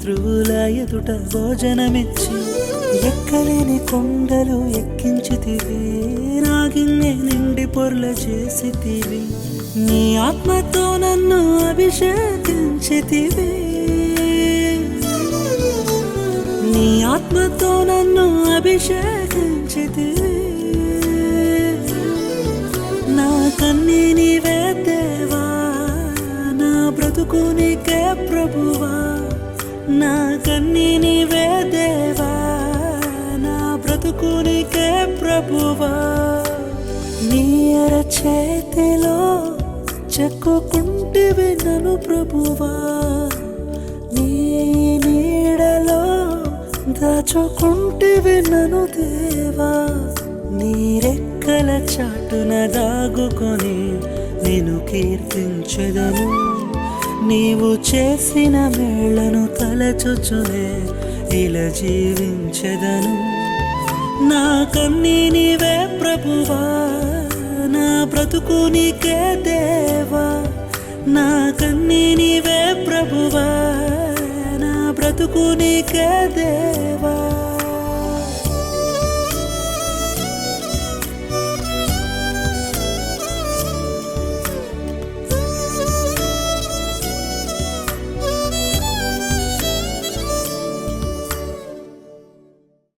శత్రువుల ఎదుట భోజనమిచ్చి ఎక్కలేని కొండలు ఎక్కించితివి, రాగిన్నే నిండి పొర్ల చేసితివి. నీ ఆత్మతో నన్ను అభిషేకించితివి, నీ ఆత్మతో నన్ను అభిషేకించితివి. నా కన్నీ నీవే దేవా, నా బ్రతుకు నీకే ప్రభువా. నా కన్నీ నీవే దేవా, నా బ్రతుకు నీకే ప్రభువా. నీ అరచేతిలో చెక్కుకుంటివి నన్ను ప్రభువా, నీ నీడలో దాచుకుంటివి నన్ను దేవా. నీ రెక్కల చాటున దాగుకొని నేను కీర్తించెదను, నీవు చేసిన మేళ్లను తలచుచునే ఇలా జీవించెదను. నా కన్నీ నీవే ప్రభువా, నా బ్రతుకు నీకే దేవా. నా కన్నీ నీవే ప్రభువా, నా బ్రతుకు నీకే దేవా.